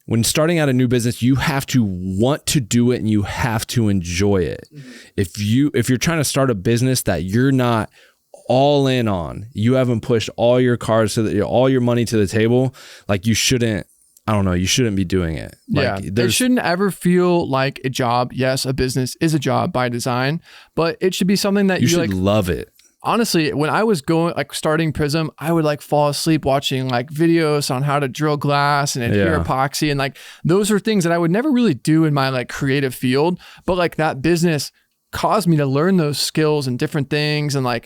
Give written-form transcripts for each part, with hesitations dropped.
when starting out a new business, you have to want to do it and you have to enjoy it. If you're trying to start a business that you're not all in on, you haven't pushed all your cards all your money to the table, like you shouldn't be doing it. Like, it shouldn't ever feel like a job. Yes, a business is a job by design, but it should be something that you should love it. Honestly, when I was starting Prism, I would fall asleep watching videos on how to drill glass and adhere epoxy. And those are things that I would never really do in my creative field. But that business caused me to learn those skills and different things. And I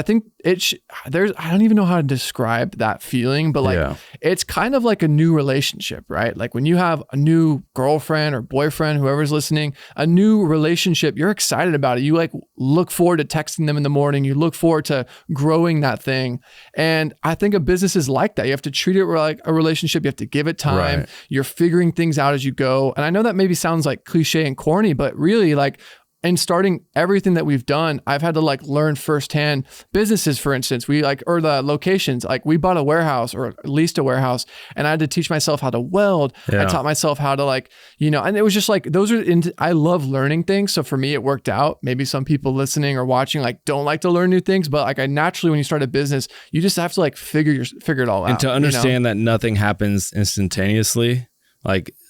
think I don't even know how to describe that feeling, but it's kind of like a new relationship, right? Like when you have a new girlfriend or boyfriend, whoever's listening, a new relationship, you're excited about it. You look forward to texting them in the morning. You look forward to growing that thing. And I think a business is like that. You have to treat it like a relationship. You have to give it time. Right. You're figuring things out as you go. And I know that maybe sounds cliche and corny, but really in starting everything that we've done, I've had to learn firsthand. Businesses, for instance, or the locations, we bought a warehouse or leased a warehouse, and I had to teach myself how to weld. I taught myself how to and it was just I love learning things. So for me, it worked out. Maybe some people listening or watching don't like to learn new things, but I naturally, when you start a business, you just have to figure it all out. And to understand that nothing happens instantaneously,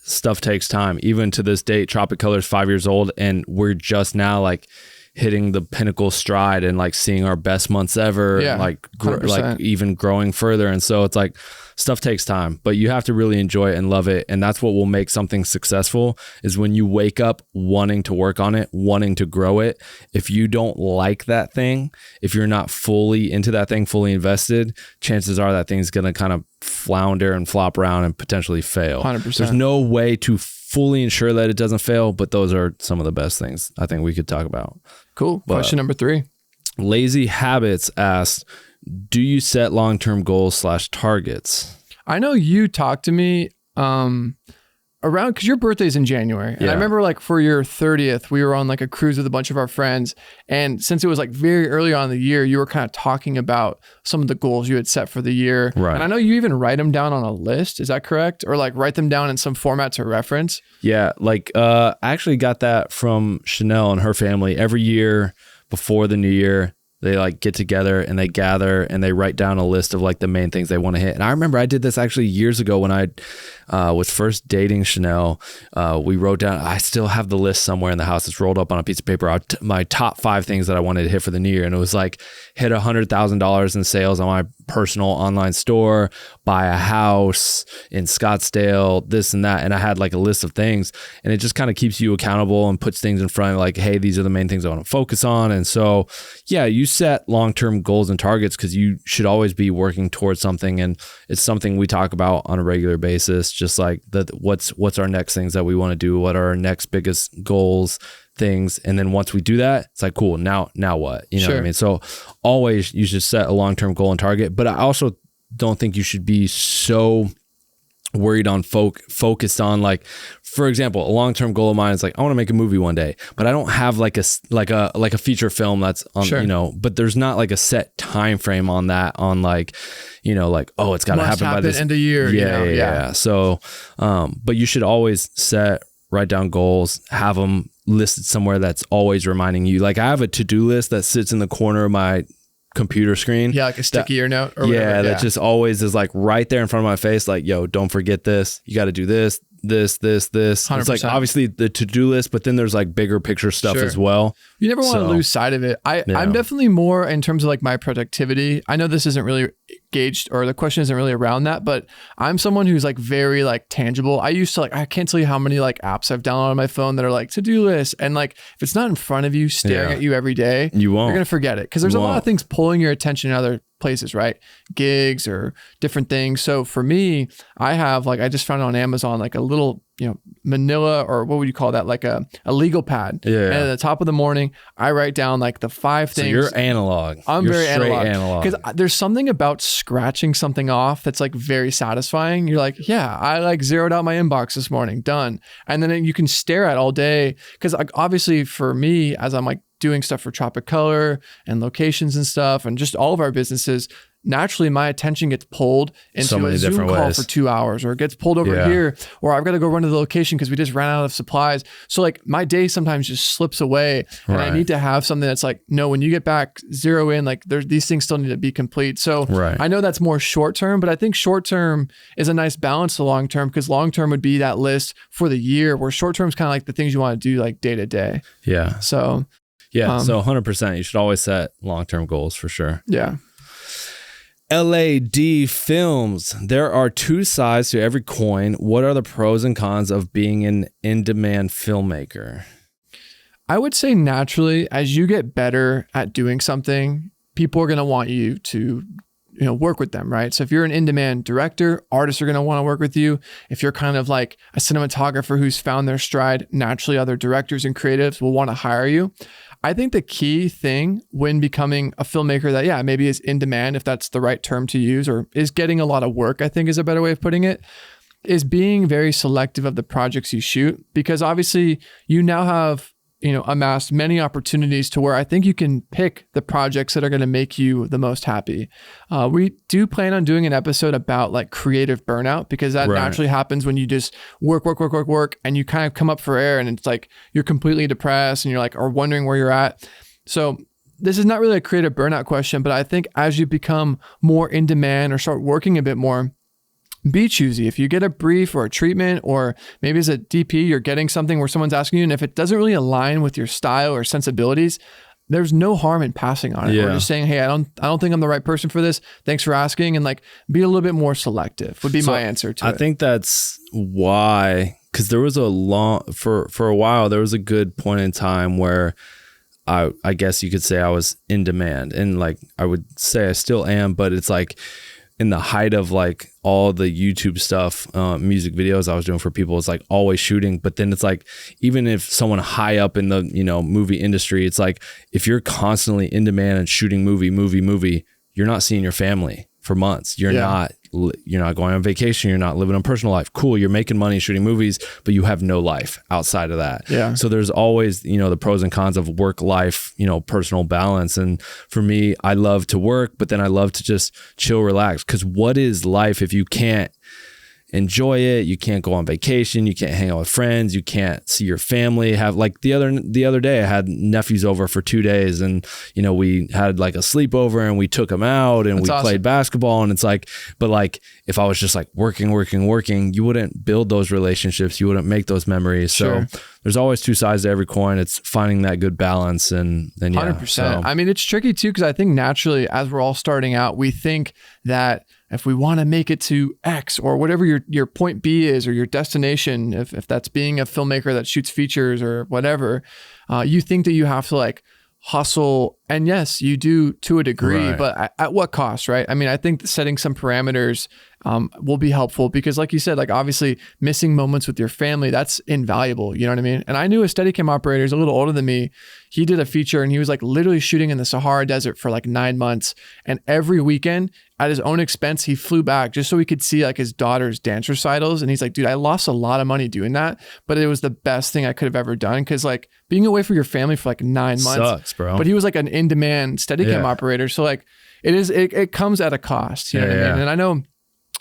stuff takes time. Even to this date, Tropic Color is 5 years old, and we're just now hitting the pinnacle stride and seeing our best months ever, and even growing further. And so it's stuff takes time, but you have to really enjoy it and love it. And that's what will make something successful, is when you wake up wanting to work on it, wanting to grow it. If you don't like that thing, if you're not fully into that thing, fully invested, chances are that thing's going to kind of flounder and flop around and potentially fail. 100%. There's no way to fully ensure that it doesn't fail, but those are some of the best things I think we could talk about. Cool. Question number 3. Lazy Habits asked, do you set long-term goals / targets? I know you talked to me around, because your birthday's in January. And I remember for your 30th, we were on a cruise with a bunch of our friends. And since it was very early on in the year, you were kind of talking about some of the goals you had set for the year. Right. And I know you even write them down on a list. Is that correct? Or write them down in some format to reference? Yeah. I actually got that from Chanel and her family. Every year before the new year, they get together and they gather and they write down a list of the main things they want to hit. And I remember I did this actually years ago when I was first dating Chanel. We wrote down, I still have the list somewhere in the house. It's rolled up on a piece of paper. My top 5 things that I wanted to hit for the new year. And it was hit $100,000 in sales on my personal online store, buy a house in Scottsdale, this and that. And I had a list of things, and it just kind of keeps you accountable and puts things in front of hey, these are the main things I want to focus on. And so, you set long-term goals and targets because you should always be working towards something. And it's something we talk about on a regular basis, just what's our next things that we want to do? What are our next biggest goals, things? And then once we do that, it's cool. Now what? You know what I mean? So always you should set a long-term goal and target, but I also don't think you should be so worried on focused on for example, a long-term goal of mine is I want to make a movie one day, but I don't have a feature film that's on, but there's not a set time frame on that, on oh, it's got to happen by this end of year. Yeah. So, but you should always write down goals, have them listed somewhere that's always reminding you. I have a to-do list that sits in the corner of my computer screen. Yeah, a sticky or note or whatever. That just always is right there in front of my face. Yo, don't forget this. You got to do this. 100%. It's obviously the to-do list, but then there's bigger picture stuff as well. You never want to lose sight of it. I'm definitely more in terms of my productivity. I know this isn't really gauged, or the question isn't really around that, but I'm someone who's very tangible. I used to I can't tell you how many apps I've downloaded on my phone that are to-do lists, and if it's not in front of you staring at you every day, you're gonna forget it, because there's a lot of things pulling your attention in other places, right? Gigs or different things. So for me, I have I just found it on Amazon a little manila, or what would you call that, a legal pad. And at the top of the morning, I write down the 5 things. So you're analog. I'm very analog, because there's something about scratching something off that's very satisfying. You're I zeroed out my inbox this morning, done. And then you can stare at all day, because obviously for me, as I'm doing stuff for Tropic Color and locations and stuff, and just all of our businesses, naturally my attention gets pulled So into many a Zoom different call ways. for 2 hours, or it gets pulled over here, or I've got to go run to the location because we just ran out of supplies. So like my day sometimes just slips away, and I need to have something that's like, no, when you get back, zero in, like these things still need to be complete. So I know that's more short term, but I think short term is a nice balance to long term, because long term would be that list for the year, where short term is kind of like the things you want to do like day to day. Yeah. So so 100%. You should always set long-term goals for sure. Yeah. LAD Films. There are two sides to every coin. What are the pros and cons of being an in-demand filmmaker? I would say naturally, as you get better at doing something, people are going to want you to work with them, right? So if you're an in-demand director, artists are going to want to work with you. If you're kind of like a cinematographer who's found their stride, naturally other directors and creatives will want to hire you. I think the key thing when becoming a filmmaker that, maybe is in demand, if that's the right term to use, or is getting a lot of work, I think is a better way of putting it, is being very selective of the projects you shoot. Because obviously you now have amassed many opportunities to where I think you can pick the projects that are going to make you the most happy. We do plan on doing an episode about like creative burnout, because that naturally happens when you just work, and you kind of come up for air, and it's like you're completely depressed and you're like, or wondering where you're at. So this is not really a creative burnout question, but I think as you become more in demand or start working a bit more, be choosy. If you get a brief or a treatment, or maybe as a DP, you're getting something where someone's asking you, and if it doesn't really align with your style or sensibilities, there's no harm in passing on it. Or just saying, hey, I don't think I'm the right person for this. Thanks for asking. And like, be a little bit more selective would be my answer to it. I think that's why, because there was for a while, there was a good point in time where I guess you could say I was in demand, and like, I would say I still am, but it's like, in the height of like all the YouTube stuff, music videos I was doing for people, it's like always shooting. But then it's like, even if someone high up in the, movie industry, it's like, if you're constantly in demand and shooting movie, you're not seeing your family for months. You're not going on vacation. You're not living a personal life. Cool. You're making money shooting movies, but you have no life outside of that. Yeah. So there's always, the pros and cons of work life, personal balance. And for me, I love to work, but then I love to just chill, relax. Because what is life if you can't enjoy it? You can't go on vacation. You can't hang out with friends. You can't see your family. Have like the other day, I had nephews over for 2 days, and we had like a sleepover, and we took them out, and we played basketball. And it's like, but like, if I was just like working, you wouldn't build those relationships. You wouldn't make those memories. Sure. So there's always two sides to every coin. It's finding that good balance, and 100%. So. I mean, it's tricky too, because I think naturally, as we're all starting out, we think that if we want to make it to X, or whatever your point B is, or your destination, if that's being a filmmaker that shoots features or whatever, you think that you have to like hustle. And yes, you do to a degree, but at what cost, right? I mean, I think setting some parameters will be helpful, because like you said, like obviously missing moments with your family, that's invaluable. You know what I mean? And I knew a Steadicam operator, he's a little older than me. He did a feature, and he was like literally shooting in the Sahara Desert for like 9 months. And every weekend at his own expense, he flew back just so he could see like his daughter's dance recitals. And he's like, dude, I lost a lot of money doing that, but it was the best thing I could have ever done. Cause like being away from your family for like 9 months sucks, bro. But he was like an in-demand Steadicam operator. So like it comes at a cost, you know what I mean? And I know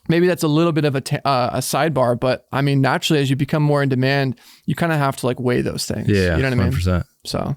maybe that's a little bit of a sidebar, but I mean, naturally, as you become more in demand, you kind of have to like weigh those things. Yeah, you know what I mean? 100%. So